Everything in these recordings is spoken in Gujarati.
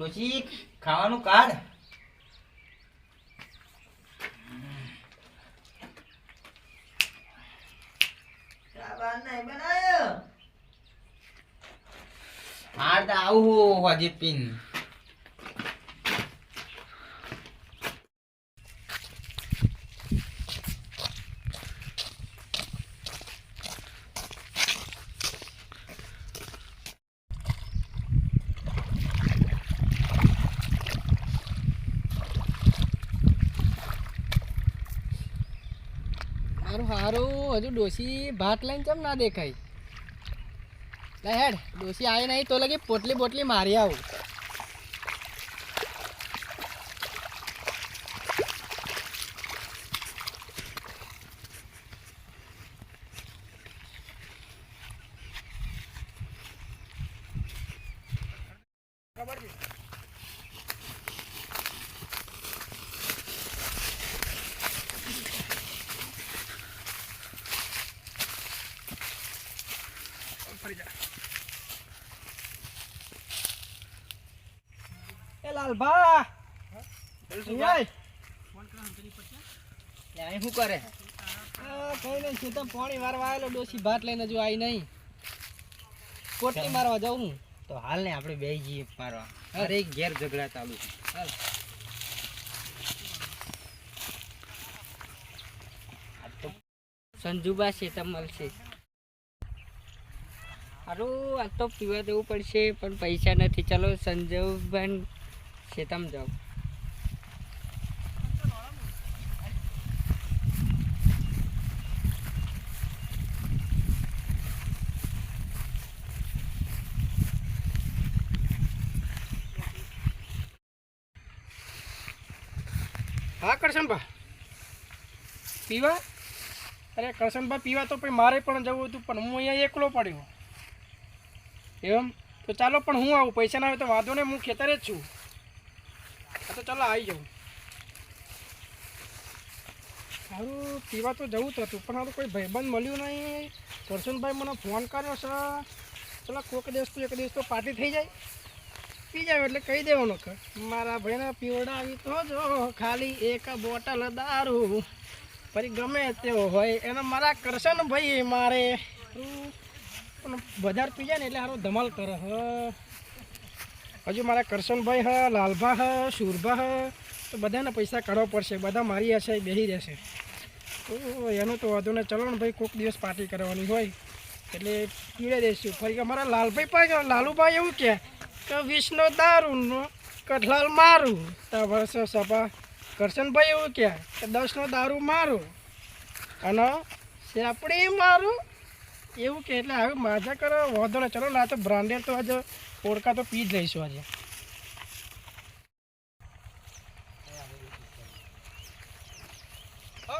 ડોશી ખાવાનું કાઢ. હાર તો આવું હજી પીન. હારું હજુ ડોસી ભાત લઈને કેમ ના દેખાય? લે હેડ, ડોસી આવી નહીં તો લગી પોટલી બોટલી મારી આવું. એ લાલભા શું કરે? કઈ નહીં, તું તો પાણી મારવા આવેલો, ડોસી ભાત લઈને હજુ આવી નહીં. પોટલી મારવા જાઉં હું તો હાલ ને આપણે બે જઈએ મારવા. અરે ઘેર ઝઘડા ચાલુ છે. હાલ. સંજુબા શેતમ મળશે. હારું આ તો પીવા દેવું પડશે પણ પૈસા નથી. ચાલો સંજુભાઈ શેતમ જાઉં. હા કરશનભા પીવા? અરે કરશનભા પીવા તો પછી મારે પણ જવું હતું પણ હું અહીંયા એકલો પડ્યો. એમ તો ચાલો પણ હું આવું, પૈસા ના આવે તો વાંધો નહીં, હું ખેતરે જ છું. હા તો ચાલો આવી જાઉં. સારું પીવા તો જવું તો હતું પણ સારું કોઈ ભાઈબંધ મળ્યું નહીં. કરશનભાઈ મને ફોન કર્યો છે, ચાલો કોઈક દિવસ તો એક દિવસ તો પાર્ટી થઈ જાય, પી જાવ એટલે કહી દેવાનું કે મારા ભાઈને પીવડાવી તો જો ખાલી એક બોટલ દારૂ, ફરી ગમે તેવો હોય એને મારા કરશનભાઈ મારે. પણ વધારે પી જાય ને એટલે સારું ધમાલ કરે. હજુ મારા કરશનભાઈ હ, લાલભા હ, સુરભા હ, તો બધાને પૈસા કાઢવા પડશે. બધા મારી હશે બેસી રહેશે તો એનું તો વાંધો ને. ચલો ને ભાઈ કોઈક દિવસ પાર્ટી કરવાની હોય એટલે પીવડાવી દઈશું. ફરી અમારા લાલભાઈ પાસે લાલુભાઈ એવું કે વિષ્ણુ દારૂનો કઠલાલ મારું, તો વર્ષો સભા કરશનભાઈ એવું કે 10નો દારૂ મારું અને સેપડી મારું એવું કે. એટલે હવે માજા કરો વાંધો ને. ચલો ને આ તો બ્રાન્ડેડ તો આજે ઓળખા તો પી જ લઈશું આજે.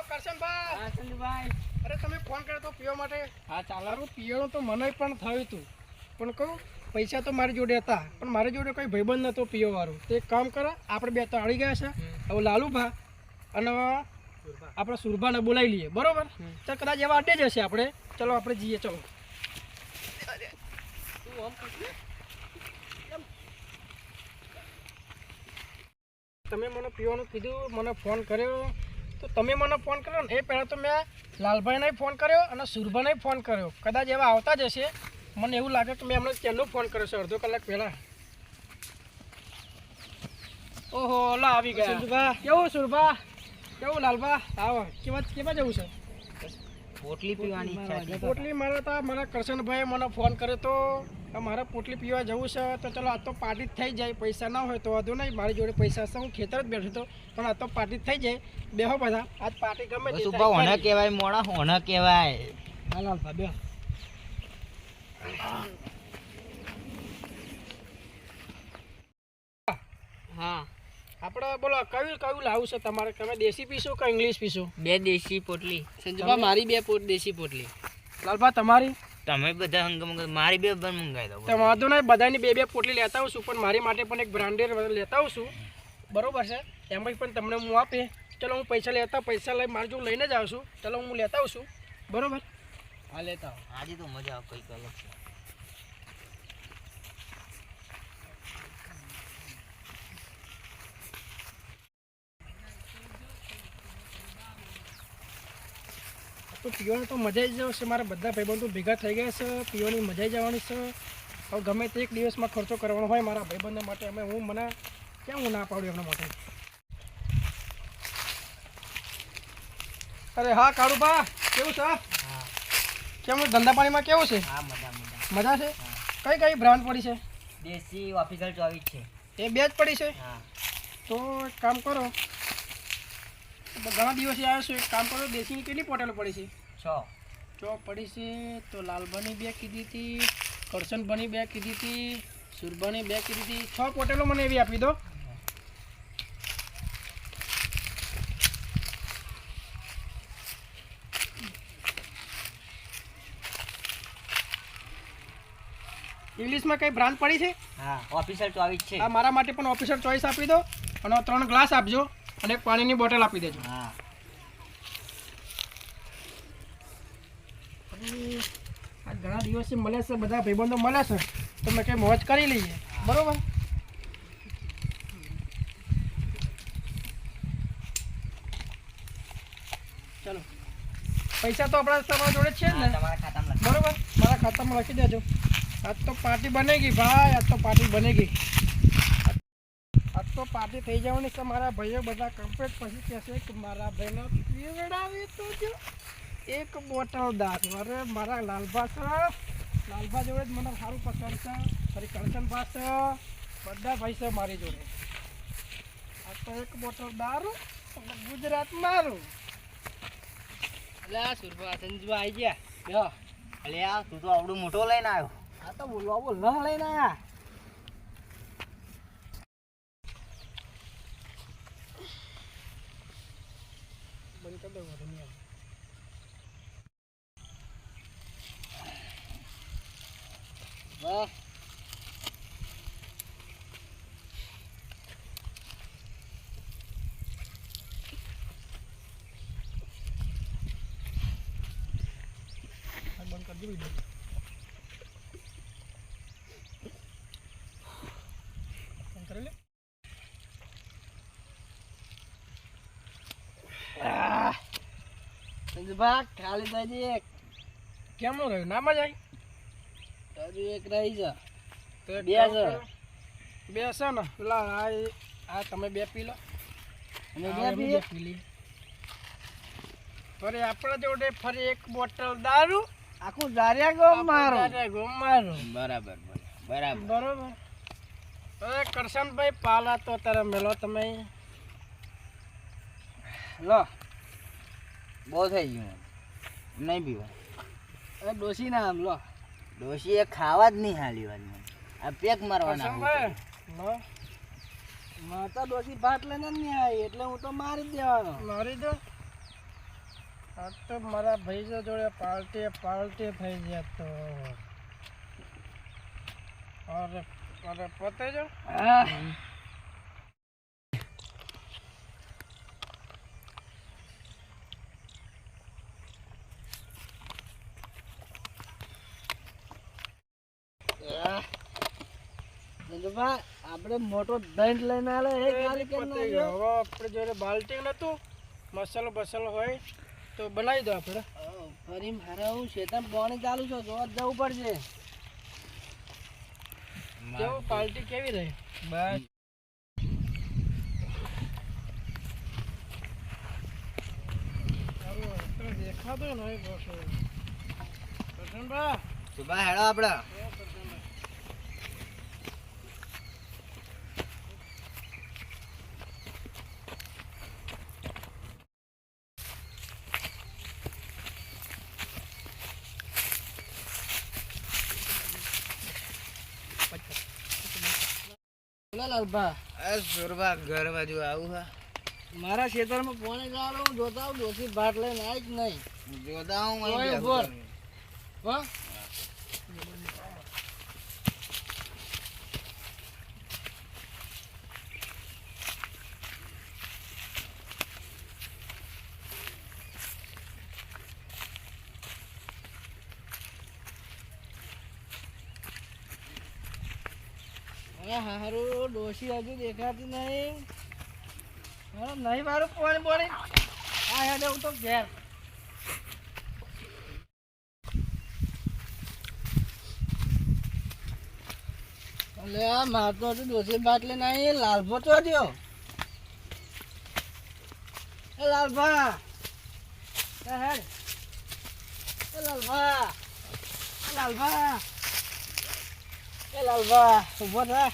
કરશનભાઈ અરે તમે ફોન કર્યો તો પીવા માટે? હા ચાલો. સારું પીવાનું તો મને પણ થયું હતું પણ કહું પૈસા તો મારી જોડે હતા પણ મારી જોડે કોઈ ભાઈબંધ નહોતો પીવાવાળું. તો એક કામ કરો, આપણે બે તો આવી ગયા છે, હવે લાલુભા અને આપણે સુરભાને બોલાવી લઈએ. બરોબર? તો કદાચ એવા અડે જ હશે આપણે. ચલો આપણે જઈએ. ચલો તમે મને પીવાનું કીધું, મને ફોન કર્યો તો તમે મને ફોન કર્યો ને એ પહેલાં તો મેં લાલભાઈને ફોન કર્યો અને સુરભાને ફોન કર્યો. કદાચ એવા આવતા જ હશે, મને એવું લાગે કે મેં એમને ત્યાંનો ફોન કર્યો છે અડધો કલાક પહેલાં. ઓહો લા આવી ગયા સુરભા. કેવું સુરભા? કેવું લાલભા? આવો. કેવા જવું છે? પોટલી પીવાની ઈચ્છા છે. પોટલી મારે તો મારા કરશનભાઈએ મને ફોન કર્યો તો મારે પોટલી પીવા જવું છે. તો ચલો આ તો પાર્ટી જ થઈ જાય. પૈસા ના હોય તો વાંધો નહીં, મારી જોડે પૈસા હશે, હું ખેતર જ બેઠો હતો પણ આ તો પાર્ટી થઈ જાય. બેહો બધા, આજ પાર્ટી ગમે તે સુભા હોને કહેવાય, મોડા હોને કહેવાય. હા લાલભા બે. હા આપણે બોલો કયું લાવું છે તમારે? તમે દેશી પીશો કે ઇંગ્લિશ પીશો? 2 દેશી પોટલી. સંજુબા મારી 2 દેશી પોટલી. લાલભા તમારી? તમે બધા હંગ મારી બે પણ મંગાવી દો. તો વાંધો નહીં, બધાની 2 પોટલી લેતા આવશું પણ મારી માટે પણ એક બ્રાન્ડેડ લેતા આવશું. બરોબર છે? એમાં પણ તમને હું આપે. ચલો હું પૈસા લઈ મારી જોડે લઈને જ આવશું. ચલો હું લેતા આવશું. બરોબર? હા લેતા આવો. આજે તો મજા આવે કંઈક અલગ છે. તો પીવાની તો મજા જ જશે. મારા બધા ભાઈબંધો ભેગા થઈ ગયા છે, પીવાની મજા જવાની છે. હવે ગમે તે એક દિવસમાં ખર્ચો કરવાનો હોય મારા ભાઈબંધો માટે, અમે મને ક્યાં હું ના પાડું એમના માટે. અરે હા કાળુબા, કેવું છે? હા કેમ ધંધા પાણીમાં કેવું છે? હા મજા મજા છે? કઈ કઈ બ્રાન્ડ પડી છે? દેશી ઓફિસર 24 છે. એ બે જ પડી છે? હા તો એક કામ કરો, ઘણા દિવસથી આવ્યો છું, એક કામ કરો, દેશીની કેટલી બોટલો પડી છે? 6. ચોક પડી છે. તો લાલબાની 2 કીધી હતી, કરશનબાની 2 કીધી હતી, સુરબાની 2 કીધી હતી. 6 બોટલો મને એવી આપી દો. ઇંગ્લિશમાં કઈ બ્રાન્ડ પડી છે? હા ઓફિસર 24 છે. આ મારા માટે પણ ઓફિસર ચોઈસ આપી દો, અને 3 ગ્લાસ આપજો, અને એક પાણીની બોટલ આપી દેજો. હા આ ઘણા દિવસથી મળે છે, બધા ભાઈબંધો મળે છે, તો મેં કંઈ મોજ કરી લઈએ. બરોબર? ચાલો, પૈસા તો આપણા તમારા જોડે જ છે જ ને? તમારા ખાતામાં લખી. બરોબર, મારા ખાતામાં લખી દેજો. આજ તો પાર્ટી બનેગી ભાઈ, આજ તો પાર્ટી બનેગી. આજ તો પાર્ટી થઈ જવાની છે. મારા ભાઈઓ બધા કમ્પ્લીટ પછી કહેશે કે મારા ભાઈનો પીવડાવી તો જો એક બોટલ દારૂ. અરે મારા લાલભા છે, લાલભા જોડે જ મને સારું પસંદ છે. ફરી કરશનભા છે, બધા ભાઈ છે મારી જોડે. આ તો એક બોટલ દારૂ, ગુજરાત મારું. એટલે આ સુરભા સંજુ આવી ગયા. લ્યો અલે આ તું તો આવડું મોટો લઈને આવ્યો. આ તો બોલવા લઈને આયા. બંધ કરી દો, વાંધો નહીં આવે. વાહ આ બંધ કરી દો બીજું. બંધ કરી લે. સંજુભા ખાલી તાજી એક કેમનું રહ્યું? ના મજા આવી? હજુ એક રહી છે. તો એક બે કામ છે. કરો. બે છે ને? પેલા આ તમે 2 પી લો, અને આ બે અમે પીએ? 2 પી લઈએ. ફરી આપણા જોડે ફરી એક બોટલ દારૂ. આખું જાર્યા ગો મારું. આપણે ગોમ મારું. બરાબર બરાબર. બરોબર. હવે કરશનભાઈ પાલા તો તારે મેલો તમે. લો બહુ થઈ ગયું. નહીં પીવા. એ ડોસી ના આમ લો. ડોશી એ ખાવા જ નહીં હાલી વાત. આ પેક મારવાના. કરશનભાઈ લો, માતા ડોસી ભાત લઈને જ નહીં આવી, એટલે હું તો મારી જ દેવાનો. મારી દો. આ તો મારા ભાઈ જોડે પાર્ટી થઈ જાય તો અરે અરે પતે જો. હા સંજુભા આપણે મોટો દંડ લઈને આલે એ ખાલી કેમ ના પતી આવ્યો? ગયો. હવે આપણે જોડે બાલ્ટી નતું, મસાલો બસાલો હોય તો બનાવી દો આપણે. ફરી મારે હું શેતાન પાણી ચાલુ છે, જોવા જ જવું પડશે. કેવું પાર્ટી કેવી રહી? બસ દેખાતો નહીં બસ. કરશનભાઈ સુભા હેડો આપણે. બોલો લાલભા, સુરભા ઘર બાજુ આવું હા. મારા ખેતરમાં પાણી ચાલુ, હું જોતા આવું ડોસી ભાત લઈને આવી જ નહીં. જોતા હું ઓય અહીં ઉભો. બેઠો છું. હો હારું ડોસી હજુ દેખાતી નહીં. હા નહીં મારું પાણી પાણી. હા હેડે હું તો ઘેર. અલે આ મારતો હતો ડોસી ભાત લઈને આવી લાલભો તો થયો એ લાલભા એ હેડ એ લાલભા એ લાલભા એ લાલભા ઊભો થા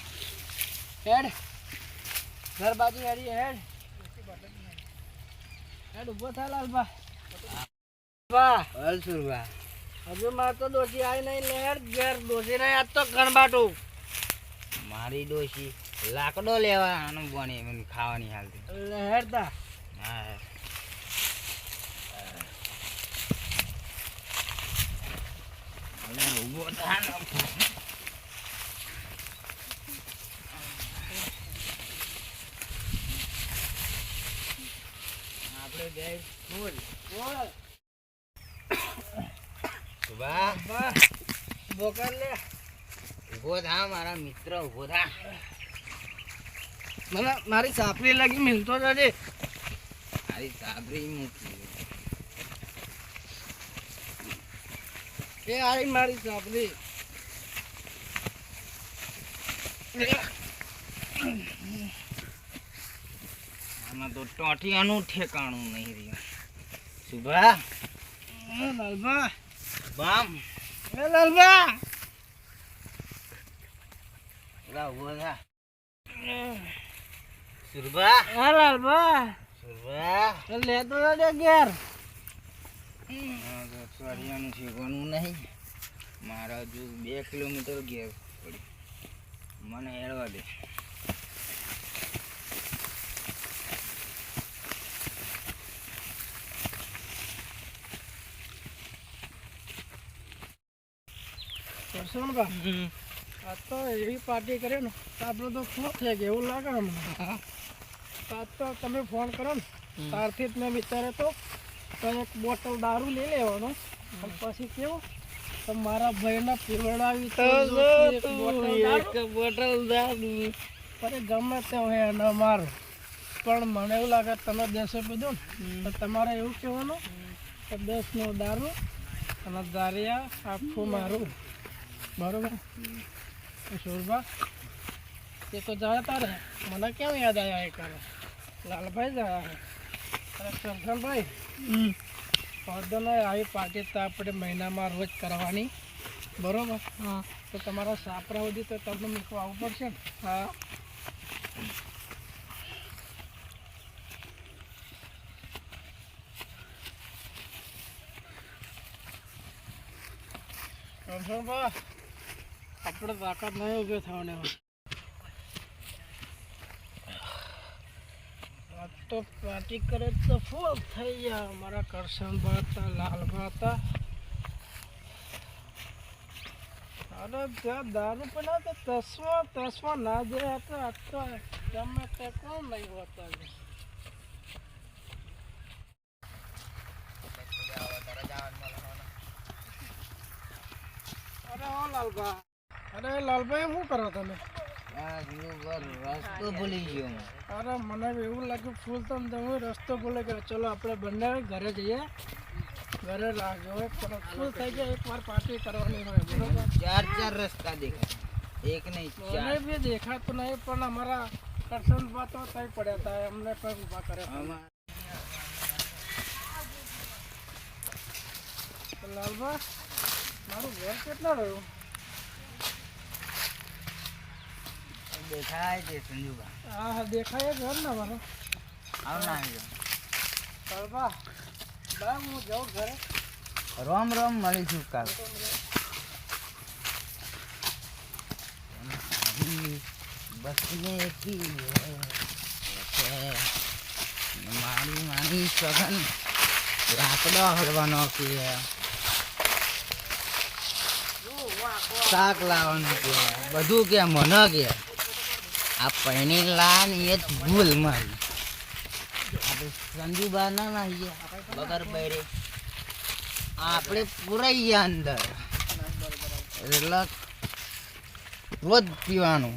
હેડ ઘર બાજુ હેડી હેડ હેડ ઊભો થા લાલભા વાહ હલ સુરભા હજુ માર તો ડોસી આવી નહીં લેર ઘેર ડોસી નહીં આજ તો ગણબાટું મારી ડોશી લાકડો લેવા આનું બની મને ખાવાની હાલતી હેડ તા હા હવે ઊભો થા ને. આપણે બે ફૂલ બોલ સુભા બા બોકર લે ઊભો થા મારા મિત્ર ઊભો થા મને મારી સાપરી લાગી મિલતો જજે મારી સાબરી મૂકી એ આવી મારી સાપરી આમાં તો ટોટિયાનું ઠેકાણું નહીં રહ્યું સુભા લાલભા બામ એ લાલભા પેલા ઊભો થા સુરભા હા લાલભા સુરભા લેતો જજે ઘેર અઠવાડિયાનું શીખવાનું નહીં મારા હજુ 2 કિલોમીટર ઘેર પડી મને હેળવા દે કરશનબા આ તો એવી પાર્ટી કરે ને તો આપણે તો ફોન થઈ ગયો એવું લાગે અમને આજ તો તમે ફોન કરો ને ત્યારથી જ મેં વિચારે તો એક બોટલ દારૂ લઈ લેવાનો અને પછી કેવું તો મારા ભાઈને પીવડાવી તો એક બોટલ દારૂ અરે ગમે તે હોય એને મારો પણ મને એવું લાગે તમે 10 પીધું ને તો તમારે એવું કહેવાનું કે 10નો દારૂ અને દારિયા આખું મારું બરોબર સુરભા તે તો જાય તારે મને કેમ યાદ આવ્યા એ કરે લાલભાઈ જાય અરે કરશનભાઈ વાંધો નહીં આવી પાર્ટી તો આપણે મહિનામાં રોજ કરવાની બરોબર હા તો તમારા સાપરા સુધી તો તમને મૂકવા આવવું પડશે ને હા કરશનભાઈ આપણે તાકાત નહીં ઊભી થવાને તો પાર્ટી કરે તો ફૂલ થઈ ગયા અમારા કરશનભા હતા લાલભા હતા અરે ત્યાં દારૂ પેલા તો તસવા ના જાય તો આ તો ગમે તે કોણ નહીં હોતા અરે હો લાલભા અરે લાલભાઈ શું કરો તમે રસ્તો ભૂલી ગયો હું. અરે મને એવું લાગ્યું ફૂલ તો હું રસ્તો ભૂલે ગયો ચલો આપણે બંને ઘરે જઈએ ઘરે લાગ્યો પણ ફૂલ થઈ ગયા એકવાર પાર્ટી કરવાની હોય બરોબર 4 રસ્તા દેખાય એક નહીં મને 4 બી દેખાતું નહીં પણ અમારા કરશનભા તો તઈ પડ્યા હતા એમને કઈ ઊભા કર્યા હતા. લાલભા મારું ઘર કેટલા રહ્યું દેખાય છે સંજુભા હા દેખાય ઘર ને મારો આવ ના આવ્યો લાલભા બા હું જાઉં ઘરે રોમ રોમ મળીશું કાલ બસને કી મારી સઘન લાકડો હળવાનો કે શાક લાવવાનું કે બધું કે મને કે આ પૈણી લાન એ જ ભૂલ મારી આપણે સંજુબા ના નાહીએ બગર બૈરે આપણે પુરાઈ ગયા અંદર એટલે રોજ પીવાનું